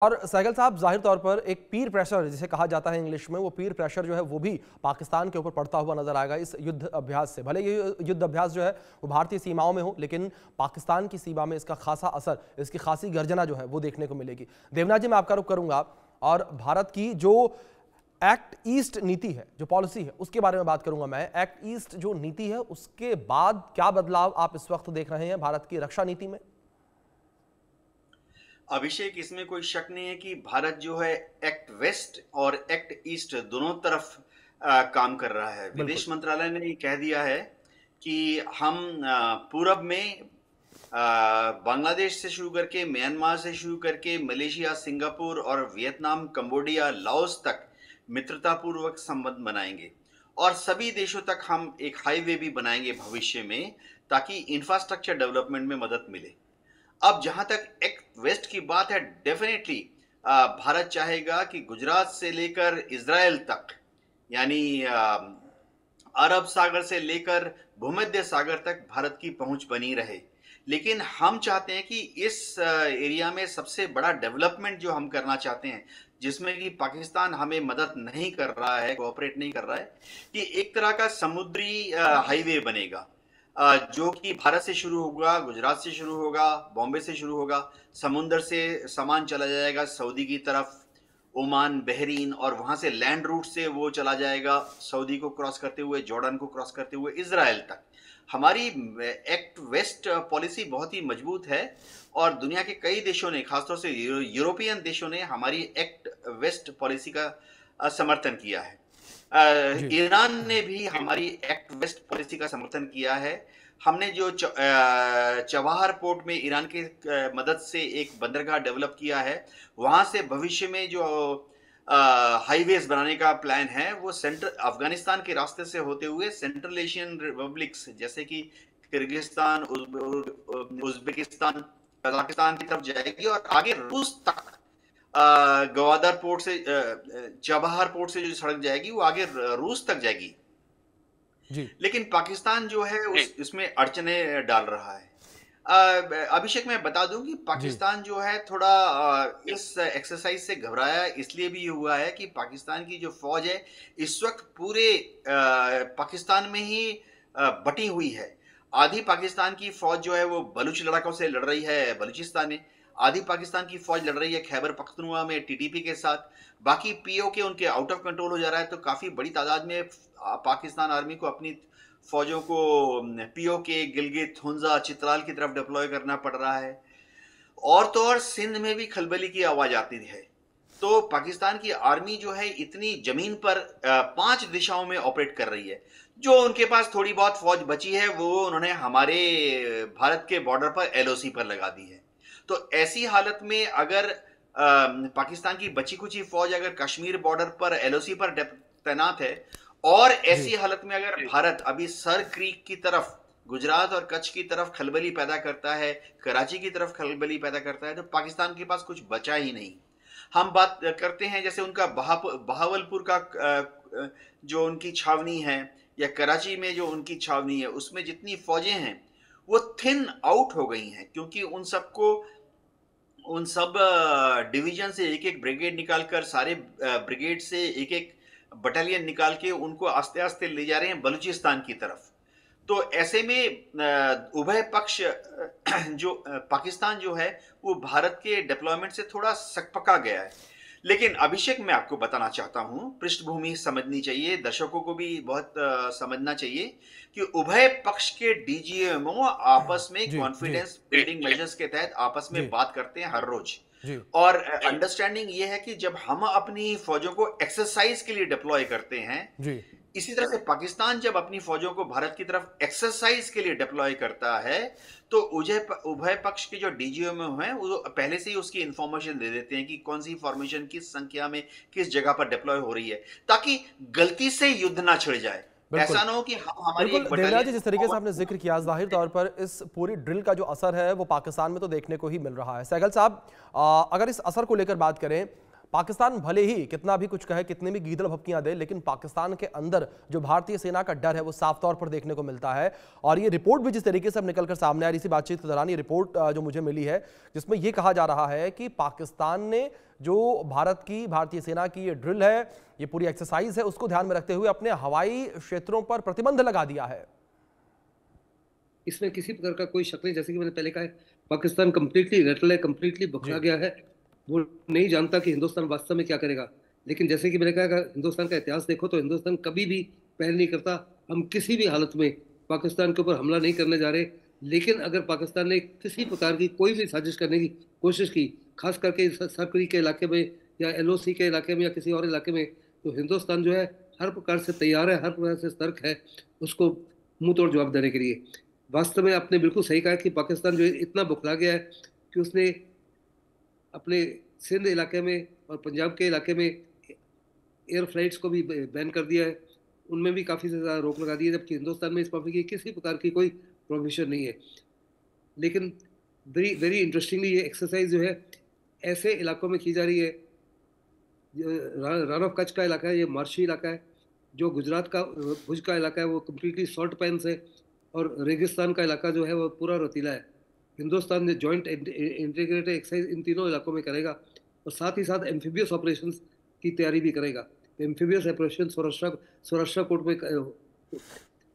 और सहगल साहब, जाहिर तौर पर एक पीर प्रेशर जिसे कहा जाता है इंग्लिश में, वो पीर प्रेशर जो है वो भी पाकिस्तान के ऊपर पड़ता हुआ नजर आएगा इस युद्ध अभ्यास से। भले ये युद्ध अभ्यास जो है वो भारतीय सीमाओं में हो, लेकिन पाकिस्तान की सीमा में इसका खासा असर, इसकी खासी गर्जना जो है वो देखने को मिलेगी। देवनाथ जी, मैं आपका रुख करूंगा और भारत की जो एक्ट ईस्ट नीति है, जो पॉलिसी है, उसके बारे में बात करूंगा मैं। एक्ट ईस्ट जो नीति है उसके बाद क्या बदलाव आप इस वक्त देख रहे हैं भारत की रक्षा नीति में? अभिषेक, इसमें कोई शक नहीं है कि भारत जो है एक्ट वेस्ट और एक्ट ईस्ट दोनों तरफ काम कर रहा है। विदेश मंत्रालय ने कह दिया है कि हम पूरब में बांग्लादेश से शुरू करके, म्यांमार से शुरू करके, मलेशिया, सिंगापुर और वियतनाम, कंबोडिया, लाओस तक मित्रतापूर्वक संबंध बनाएंगे और सभी देशों तक हम एक हाईवे भी बनाएंगे भविष्य में, ताकि इंफ्रास्ट्रक्चर डेवलपमेंट में मदद मिले। अब जहां तक एक्ट वेस्ट की बात है, डेफिनेटली भारत चाहेगा कि गुजरात से लेकर इजराइल तक, यानी अरब सागर से लेकर भूमध्य सागर तक भारत की पहुंच बनी रहे। लेकिन हम चाहते हैं कि इस एरिया में सबसे बड़ा डेवलपमेंट जो हम करना चाहते हैं, जिसमें कि पाकिस्तान हमें मदद नहीं कर रहा है, कोऑपरेट नहीं कर रहा है, कि एक तरह का समुद्री हाईवे बनेगा जो कि भारत से शुरू होगा, गुजरात से शुरू होगा, बॉम्बे से शुरू होगा, समुंदर से सामान चला जाएगा सऊदी की तरफ, ओमान, बहरीन, और वहां से लैंड रूट से वो चला जाएगा सऊदी को क्रॉस करते हुए, जॉर्डन को क्रॉस करते हुए इजराइल तक। हमारी एक्ट वेस्ट पॉलिसी बहुत ही मजबूत है और दुनिया के कई देशों ने, खासतौर से यूरोपियन देशों ने हमारी एक्ट वेस्ट पॉलिसी का समर्थन किया है। ईरान ने भी हमारी एक्ट वेस्ट पॉलिसी का समर्थन किया है। हमने जो चवाहर पोर्ट में ईरान की मदद से एक बंदरगाह डेवलप किया है, वहां से भविष्य में जो हाईवेज बनाने का प्लान है, वो सेंट्रल अफगानिस्तान के रास्ते से होते हुए सेंट्रल एशियन रिपब्लिक्स जैसे कि किर्गिस्तान, उज्बेकिस्तान, कजाकिस्तान की तरफ जाएगी और आगे रूस तक गवादर पोर्ट से, चबहार पोर्ट से जो सड़क जाएगी वो आगे रूस तक जाएगी जी। लेकिन पाकिस्तान जो है इसमें अड़चने डाल रहा है। अभिषेक, मैं बता दूं कि पाकिस्तान जो है थोड़ा इस एक्सरसाइज से घबराया इसलिए भी हुआ है कि पाकिस्तान की जो फौज है इस वक्त पूरे पाकिस्तान में ही बटी हुई है। आधी पाकिस्तान की फौज जो है वो बलूच लड़ाकों से लड़ रही है बलूचिस्तान में, आधी पाकिस्तान की फौज लड़ रही है खैबर पख्तूनख्वा में टीटीपी के साथ, बाकी पीओके उनके आउट ऑफ कंट्रोल हो जा रहा है। तो काफी बड़ी तादाद में पाकिस्तान आर्मी को अपनी फौजों को पीओके, गिलगित, हुंजा, चित्राल की तरफ डिप्लॉय करना पड़ रहा है। और तो और सिंध में भी खलबली की आवाज आती है। तो पाकिस्तान की आर्मी जो है इतनी जमीन पर 5 दिशाओं में ऑपरेट कर रही है। जो उनके पास थोड़ी बहुत फौज बची है वो उन्होंने हमारे भारत के बॉर्डर पर एलओसी पर लगा दी है। तो ऐसी हालत में अगर पाकिस्तान की बची कुची फौज अगर कश्मीर बॉर्डर पर एलओसी पर तैनात है, और ऐसी हालत में अगर भारत अभी सर क्रीक की तरफ, गुजरात और कच्छ की तरफ खलबली पैदा करता है, कराची की तरफ खलबली पैदा करता है, तो पाकिस्तान के पास कुछ बचा ही नहीं। हम बात करते हैं जैसे उनका बहावलपुर का जो उनकी छावनी है, या कराची में जो उनकी छावनी है, उसमें जितनी फौजें हैं वो थिन आउट हो गई हैं, क्योंकि उन सब डिवीजन से एक एक ब्रिगेड निकालकर, सारे ब्रिगेड से एक एक बटालियन निकाल के उनको आस्ते आस्ते ले जा रहे हैं बलूचिस्तान की तरफ। तो ऐसे में उभय पक्ष जो पाकिस्तान जो है वो भारत के डिप्लॉयमेंट से थोड़ा सकपका गया है। लेकिन अभिषेक, मैं आपको बताना चाहता हूं, पृष्ठभूमि समझनी चाहिए, दर्शकों को भी बहुत समझना चाहिए कि उभय पक्ष के डीजीएमओ आपस में कॉन्फिडेंस बिल्डिंग मेजर्स के तहत आपस में बात करते हैं हर रोज। और अंडरस्टैंडिंग ये है कि जब हम अपनी फौजों को एक्सरसाइज के लिए डिप्लॉय करते हैं, इसी तरह से पाकिस्तान जब अपनी फौजों को भारत की तरफ एक्सरसाइज के लिए डिप्लॉय करता है, तो उभय पक्ष के जो डीजीएमओ हैं वो पहले से ही उसकी इंफॉर्मेशन दे देते हैं कि कौन सी फॉर्मेशन किस संख्या में किस जगह पर डिप्लॉय हो रही है, ताकि गलती से युद्ध ना छिड़ जाए। ऐसा ना हो कि हमारी एक देवनाथ जी, जिस तरीके से आपने जिक्र किया, जाहिर तौर पर इस पूरी ड्रिल का जो असर है वो पाकिस्तान में तो देखने को ही मिल रहा है। सहगल साहब, अगर इस असर को लेकर बात करें, पाकिस्तान भले ही कितना भी कुछ कहे, कितनी भी गीदड़ भपकियां दे, लेकिन पाकिस्तान के अंदर जो भारतीय सेना का डर है वो साफ तौर पर देखने को मिलता है। और ये रिपोर्ट भी जिस तरीके से अब निकलकर सामने आ रही, इसी बातचीत के दौरान ये रिपोर्ट जो मुझे मिली है, जिसमें यह कहा जा रहा है कि पाकिस्तान ने जो भारतीय सेना की ये ड्रिल है, ये पूरी एक्सरसाइज है, उसको ध्यान में रखते हुए अपने हवाई क्षेत्रों पर प्रतिबंध लगा दिया है। इसमें किसी प्रकार का कोई शक नहीं, जैसे कि मैंने पहले कहा है, पाकिस्तान कंप्लीटली रटल है, कंप्लीटली जी। बौखला गया है। वो नहीं जानता कि हिंदुस्तान वास्तव में क्या करेगा। लेकिन जैसे कि मैंने कहा, अगर हिंदुस्तान का इतिहास देखो तो हिंदुस्तान कभी भी पहल नहीं करता। हम किसी भी हालत में पाकिस्तान के ऊपर हमला नहीं करने जा रहे। लेकिन अगर पाकिस्तान ने किसी प्रकार की कोई भी साजिश करने की कोशिश की, खास करके सरकरी के इलाके में या LOC के इलाके में या किसी और इलाके में, तो हिंदुस्तान जो है हर प्रकार से तैयार है, हर प्रकार से सतर्क है उसको मुंह तोड़ जवाब देने के लिए। वास्तव में आपने बिल्कुल सही कहा कि पाकिस्तान जो है इतना बौखला गया है कि उसने अपने सिंध इलाके में और पंजाब के इलाके में एयर फ्लाइट्स को भी बैन कर दिया है। उनमें भी काफ़ी ज़्यादा रोक लगा दी है, जबकि हिंदुस्तान में इस माफी की किसी प्रकार की कोई प्रोविजन नहीं है। लेकिन वेरी वेरी इंटरेस्टिंगली ये एक्सरसाइज जो है ऐसे इलाकों में की जा रही है, रन ऑफ कच्छ का इलाका है, ये मार्शी इलाका है। जो गुजरात का भुज का इलाका है वो कम्प्लीटली सॉल्ट पैंस है, और रेगिस्तान का इलाका जो है वो पूरा रतीला है। हिंदुस्तान ने जॉइंट इंटीग्रेटेड एक्सरसाइज इन तीनों इलाकों में करेगा, और साथ ही साथ एम्फीबियस ऑपरेशंस की तैयारी भी करेगा। एम्फीबियस ऑपरेशन सौराष्ट्र कोस्ट में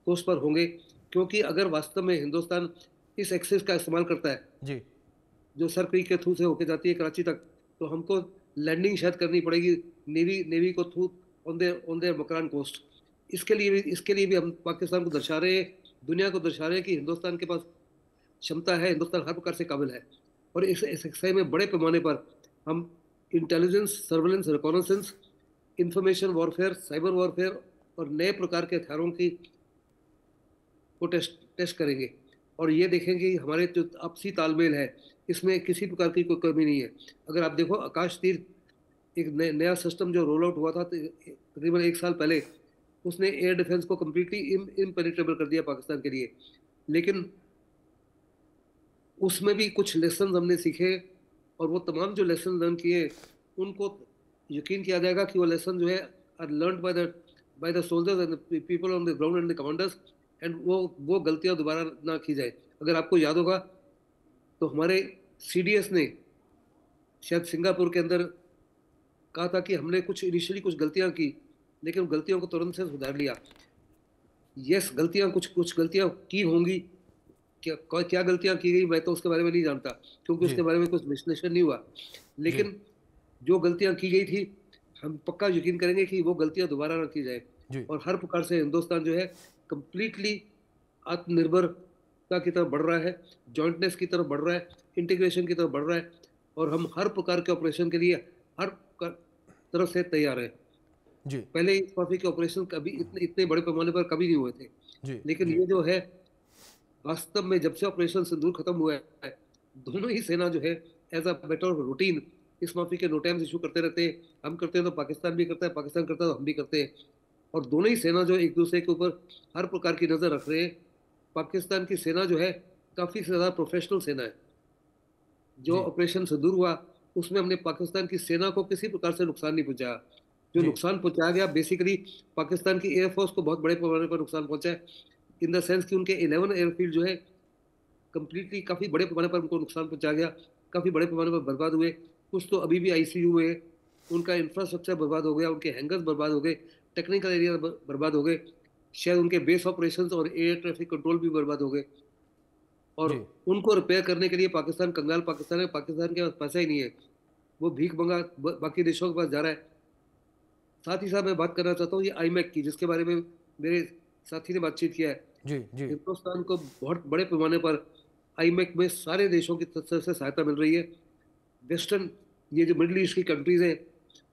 कोस्ट पर होंगे, क्योंकि अगर वास्तव में हिंदुस्तान इस एक्सेस का इस्तेमाल करता है जी। जो सर क्रीक के थ्रू से होके जाती है कराची तक, तो हमको लैंडिंग शायद करनी पड़ेगी नेवी को through on their Makran coast. इसके लिए भी हम पाकिस्तान को दर्शा रहे हैं, दुनिया को दर्शा रहे हैं कि हिंदुस्तान के पास क्षमता है, हिंदुस्तान हर प्रकार से काबिल है। और इस एक्सरसाइज में बड़े पैमाने पर हम intelligence, surveillance, reconnaissance, information warfare, cyber warfare और नए प्रकार के हथियारों को टेस्ट करेंगे, और ये देखेंगे कि हमारे जो आपसी तालमेल है इसमें किसी प्रकार की कोई कमी नहीं है। अगर आप देखो, आकाश तीर एक नया सिस्टम जो रोल आउट हुआ था तकरीबन 1 साल पहले, उसने एयर डिफेंस को कम्प्लीटली इम्पेनिट्रेबल कर दिया पाकिस्तान के लिए। लेकिन उसमें भी कुछ लेसन हमने सीखे, और वो तमाम जो लेसन लर्न किए उनको यकीन किया जाएगा कि वो लेसन जो है are learn by the soldiers and people on the ground and the commanders, एंड वो गलतियां दोबारा ना की जाए। अगर आपको याद होगा तो हमारे CDS ने शायद सिंगापुर के अंदर कहा था कि हमने इनिशियली कुछ गलतियां की, लेकिन गलतियों को तुरंत से सुधार लिया। यस, कुछ गलतियां की होंगी। क्या गलतियां की गई मैं तो उसके बारे में नहीं जानता, क्योंकि उसके बारे में कुछ विश्लेषण नहीं हुआ। लेकिन जो गलतियां की गई थी, हम पक्का यकीन करेंगे कि वो गलतियां दोबारा ना की जाए। और हर प्रकार से हिंदुस्तान जो है कंप्लीटली आत्मनिर्भरता की तरफ बढ़ रहा है, जॉइंटनेस की तरफ बढ़ रहा है, इंटीग्रेशन की तरफ बढ़ रहा है, और हम हर प्रकार के ऑपरेशन के लिए हर तरफ से तैयार है। पहले इस माफी के ऑपरेशन कभी इतने बड़े पैमाने पर कभी नहीं हुए थे। लेकिन ये जो है वास्तव में जब से ऑपरेशन सिंदूर खत्म हुआ है, दोनों ही सेना जो है as a matter of routine इस माफी के नोटैम्स इशू करते रहते हैं। हम करते हैं तो पाकिस्तान भी करता है, पाकिस्तान करता है तो हम भी करते हैं, और दोनों ही सेना जो एक दूसरे के ऊपर हर प्रकार की नज़र रख रहे हैं। पाकिस्तान की सेना जो है काफ़ी ज़्यादा प्रोफेशनल सेना है। जो ऑपरेशन सिंदूर हुआ उसमें हमने पाकिस्तान की सेना को किसी प्रकार से नुकसान नहीं पहुंचाया। जो नुकसान पहुंचाया गया बेसिकली पाकिस्तान की एयरफोर्स को बहुत बड़े पैमाने पर नुकसान पहुंचा है, इन द सेंस कि उनके 11 एयरफील्ड जो है कंप्लीटली काफ़ी बड़े पैमाने पर उनको नुकसान पहुंचाया गया, काफ़ी बड़े पैमाने पर बर्बाद हुए। कुछ तो अभी भी ICU में है, उनका इंफ्रास्ट्रक्चर बर्बाद हो गया, उनके हैंगर्स बर्बाद हो गए, टेक्निकल एरिया बर्बाद हो गए, शायद उनके बेस ऑपरेशंस और एयर ट्रैफिक कंट्रोल भी बर्बाद हो गए। और उनको रिपेयर करने के लिए पाकिस्तान कंगाल पाकिस्तान है, पाकिस्तान के पास पैसा ही नहीं है, वो भीख मंगा बाकी देशों के पास जा रहा है। साथ ही साथ मैं बात करना चाहता हूँ ये IMEC की, जिसके बारे में मेरे साथी ने बातचीत किया है। हिंदुस्तान को बहुत बड़े पैमाने पर IMEC में सारे देशों की तरफ से सहायता मिल रही है। वेस्टर्न ये जो मिडिल ईस्ट की कंट्रीज हैं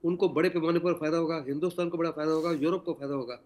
उनको बड़े पैमाने पर फायदा होगा, हिंदुस्तान को बड़ा फायदा होगा, यूरोप को फायदा होगा।